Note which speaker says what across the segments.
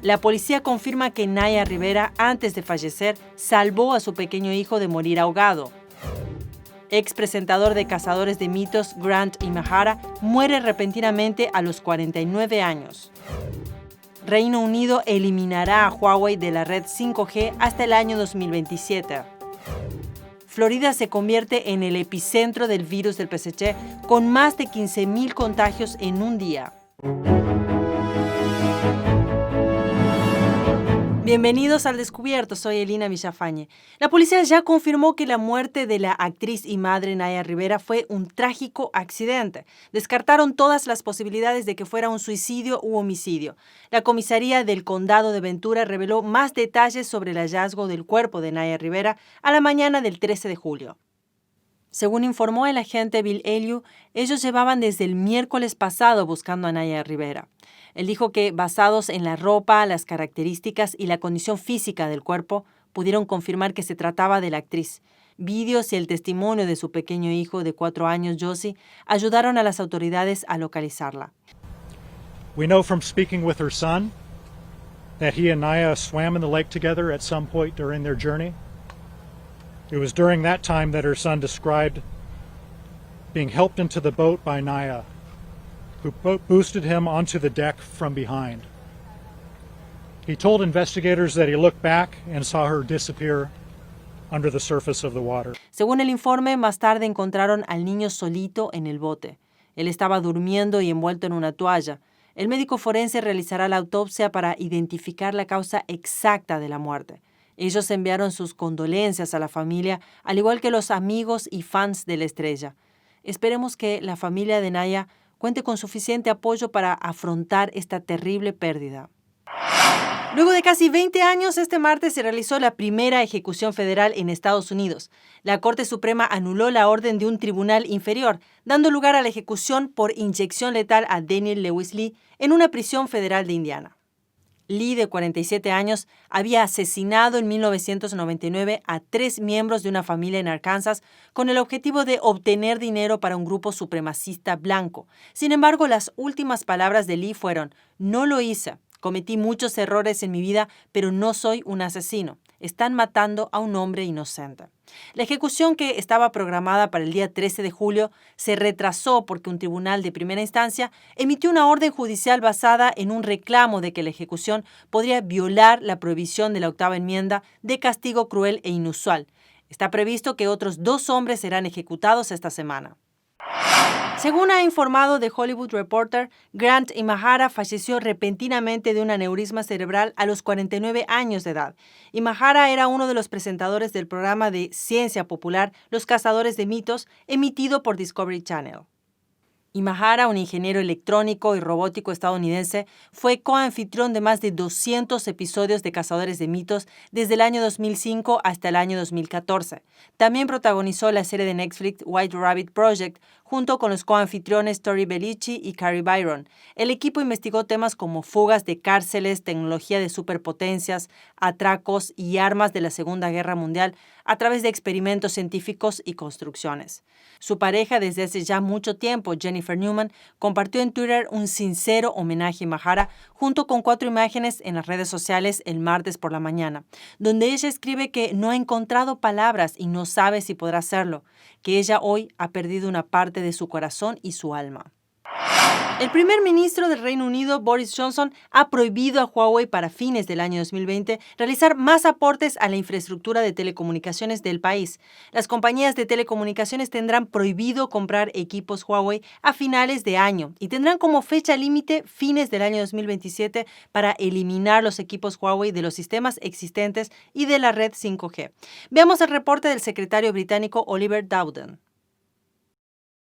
Speaker 1: La policía confirma que Naya Rivera, antes de fallecer, salvó a su pequeño hijo de morir ahogado. Ex presentador de Cazadores de Mitos, Imahara, muere repentinamente a los 49 años. Reino Unido eliminará a Huawei de la red 5G hasta el año 2027. Florida se convierte en el epicentro del virus del PCCh, con más de 15.000 contagios en un día. Bienvenidos al Descubierto, soy Elina Villafañe. La policía ya confirmó que la muerte de la actriz y madre Naya Rivera fue un trágico accidente. Descartaron todas las posibilidades de que fuera un suicidio u homicidio. La comisaría del condado de Ventura reveló más detalles sobre el hallazgo del cuerpo de Naya Rivera a la mañana del 13 de julio. Según informó el agente EE.UU, ellos llevaban desde el miércoles pasado buscando a Naya Rivera. Él dijo que, basados en la ropa, las características y la condición física del cuerpo, pudieron confirmar que se trataba de la actriz. Vídeos y el testimonio de su pequeño hijo de 4 años, Josie, ayudaron a las autoridades a localizarla.
Speaker 2: We know from speaking with her son that he and Naya swam in the lake together at some point during their journey. It was during that time that her son described being helped into the boat by Naya, who boosted him onto the deck from behind. He told investigators that he looked back and saw her disappear under the surface of the water.
Speaker 1: Según el informe, más tarde encontraron al niño solito en el bote. Él estaba durmiendo y envuelto en una toalla. El médico forense realizará la autopsia para identificar la causa exacta de la muerte. Ellos enviaron sus condolencias a la familia, al igual que los amigos y fans de la estrella. Esperemos que la familia de Naya cuente con suficiente apoyo para afrontar esta terrible pérdida. Luego de casi 20 años, este martes se realizó la primera ejecución federal en Estados Unidos. La Corte Suprema anuló la orden de un tribunal inferior, dando lugar a la ejecución por inyección letal a Daniel Lewis Lee en una prisión federal de Indiana. Lee, de 47 años, había asesinado en 1999 a 3 miembros de una familia en Arkansas con el objetivo de obtener dinero para un grupo supremacista blanco. Sin embargo, las últimas palabras de Lee fueron: "No lo hice. Cometí muchos errores en mi vida, pero no soy un asesino. Están matando a un hombre inocente". La ejecución, que estaba programada para el día 13 de julio, se retrasó porque un tribunal de primera instancia emitió una orden judicial basada en un reclamo de que la ejecución podría violar la prohibición de la 8ª enmienda de castigo cruel e inusual. Está previsto que otros 2 hombres serán ejecutados esta semana. Según ha informado The Hollywood Reporter, Imahara falleció repentinamente de un aneurisma cerebral a los 49 años de edad. Imahara era uno de los presentadores del programa de ciencia popular Los Cazadores de Mitos, emitido por Discovery Channel. Imahara, un ingeniero electrónico y robótico estadounidense, fue coanfitrión de más de 200 episodios de Cazadores de Mitos desde el año 2005 hasta el año 2014. También protagonizó la serie de Netflix White Rabbit Project junto con los coanfitriones Tori Bellucci y Carrie Byron. El equipo investigó temas como fugas de cárceles, tecnología de superpotencias, atracos y armas de la Segunda Guerra Mundial a través de experimentos científicos y construcciones. Su pareja desde hace ya mucho tiempo, Jennifer Newman, compartió en Twitter un sincero homenaje a Imahara junto con 4 imágenes en las redes sociales el martes por la mañana, donde ella escribe que no ha encontrado palabras y no sabe si podrá hacerlo, que ella hoy ha perdido una parte de su corazón y su alma. El primer ministro del Reino Unido, Boris Johnson, ha prohibido a Huawei para fines del año 2020 realizar más aportes a la infraestructura de telecomunicaciones del país. Las compañías de telecomunicaciones tendrán prohibido comprar equipos Huawei a finales de año y tendrán como fecha límite fines del año 2027 para eliminar los equipos Huawei de los sistemas existentes y de la red 5G. Veamos el reporte del secretario británico Oliver Dowden.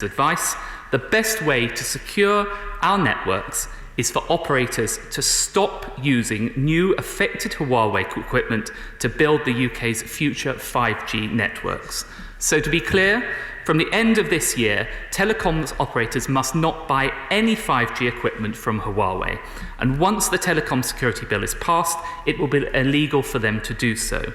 Speaker 3: Advice: the best way to secure our networks is for operators to stop using new affected Huawei equipment to build the UK's future 5G networks. So to be clear, from the end of this year, telecoms operators must not buy any 5G equipment from Huawei. And once the telecom security bill is passed, it will be illegal for them to do so.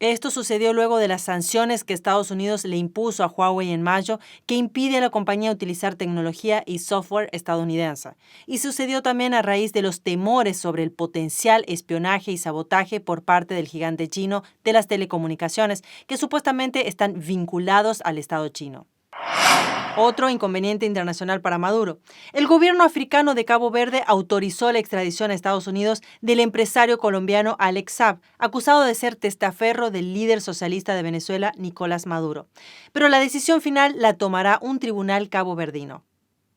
Speaker 1: Esto sucedió luego de las sanciones que Estados Unidos le impuso a Huawei en mayo, que impide a la compañía utilizar tecnología y software estadounidense. Y sucedió también a raíz de los temores sobre el potencial espionaje y sabotaje por parte del gigante chino de las telecomunicaciones, que supuestamente están vinculados al Estado chino. Otro inconveniente internacional para Maduro. El gobierno africano de Cabo Verde autorizó la extradición a Estados Unidos del empresario colombiano Alex Saab, acusado de ser testaferro del líder socialista de Venezuela, Nicolás Maduro. Pero la decisión final la tomará un tribunal caboverdino.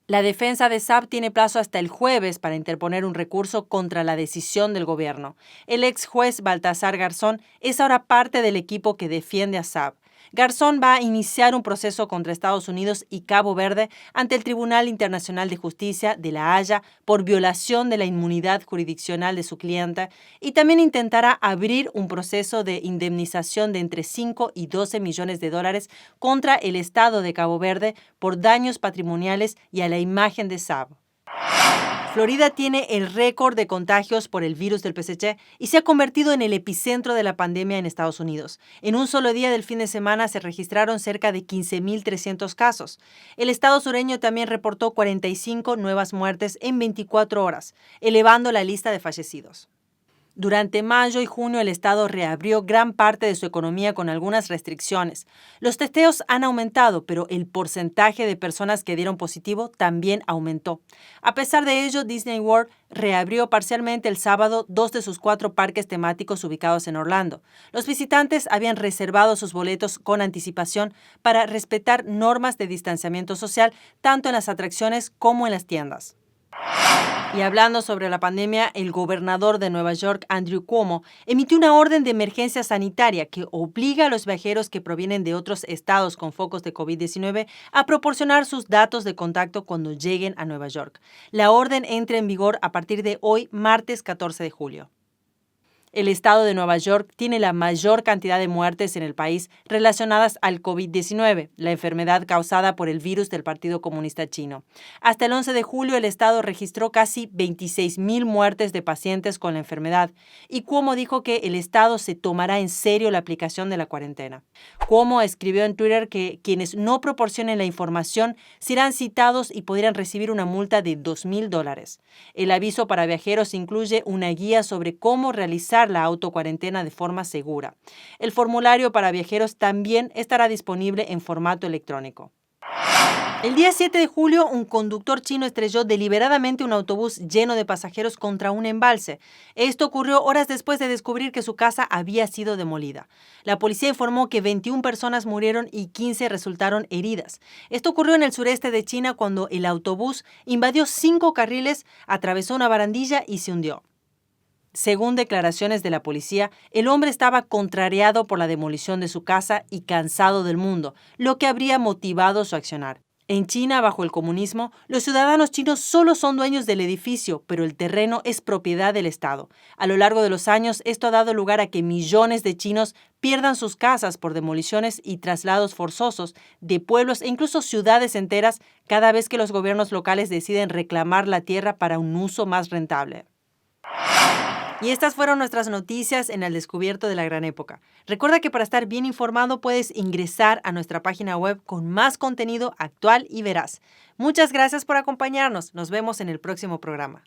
Speaker 1: La defensa de Saab tiene plazo hasta el jueves para interponer un recurso contra la decisión del gobierno. El ex juez Baltasar Garzón es ahora parte del equipo que defiende a Saab. Garzón va a iniciar un proceso contra Estados Unidos y Cabo Verde ante el Tribunal Internacional de Justicia de La Haya por violación de la inmunidad jurisdiccional de su cliente y también intentará abrir un proceso de indemnización de entre 5 y 12 millones de dólares contra el Estado de Cabo Verde por daños patrimoniales y a la imagen de Saab. Florida tiene el récord de contagios por el virus del PCCh y se ha convertido en el epicentro de la pandemia en Estados Unidos. En un solo día del fin de semana se registraron cerca de 15.300 casos. El estado sureño también reportó 45 nuevas muertes en 24 horas, elevando la lista de fallecidos. Durante mayo y junio el estado reabrió gran parte de su economía con algunas restricciones. Los testeos han aumentado, pero el porcentaje de personas que dieron positivo también aumentó. A pesar de ello, Disney World reabrió parcialmente el sábado 2 de sus 4 parques temáticos ubicados en Orlando. Los visitantes habían reservado sus boletos con anticipación para respetar normas de distanciamiento social tanto en las atracciones como en las tiendas. Y hablando sobre la pandemia, el gobernador de Nueva York, Andrew Cuomo, emitió una orden de emergencia sanitaria que obliga a los viajeros que provienen de otros estados con focos de COVID-19 a proporcionar sus datos de contacto cuando lleguen a Nueva York. La orden entra en vigor a partir de hoy, martes 14 de julio. El estado de Nueva York tiene la mayor cantidad de muertes en el país relacionadas al COVID-19, la enfermedad causada por el virus del Partido Comunista Chino. Hasta el 11 de julio, el estado registró casi 26.000 muertes de pacientes con la enfermedad y Cuomo dijo que el estado se tomará en serio la aplicación de la cuarentena. Cuomo escribió en Twitter que quienes no proporcionen la información serán citados y podrían recibir una multa de $2,000. El aviso para viajeros incluye una guía sobre cómo realizar la autocuarentena de forma segura. El formulario para viajeros también estará disponible en formato electrónico. El día 7 de julio, un conductor chino estrelló deliberadamente un autobús lleno de pasajeros contra un embalse. Esto ocurrió horas después de descubrir que su casa había sido demolida. La policía informó que 21 personas murieron y 15 resultaron heridas. Esto ocurrió en el sureste de China cuando el autobús invadió 5 carriles, atravesó una barandilla y se hundió. Según declaraciones de la policía, el hombre estaba contrariado por la demolición de su casa y cansado del mundo, lo que habría motivado su accionar. En China, bajo el comunismo, los ciudadanos chinos solo son dueños del edificio, pero el terreno es propiedad del Estado. A lo largo de los años, esto ha dado lugar a que millones de chinos pierdan sus casas por demoliciones y traslados forzosos de pueblos e incluso ciudades enteras cada vez que los gobiernos locales deciden reclamar la tierra para un uso más rentable. Y estas fueron nuestras noticias en el descubierto de la Gran Época. Recuerda que para estar bien informado puedes ingresar a nuestra página web con más contenido actual y veraz. Muchas gracias por acompañarnos. Nos vemos en el próximo programa.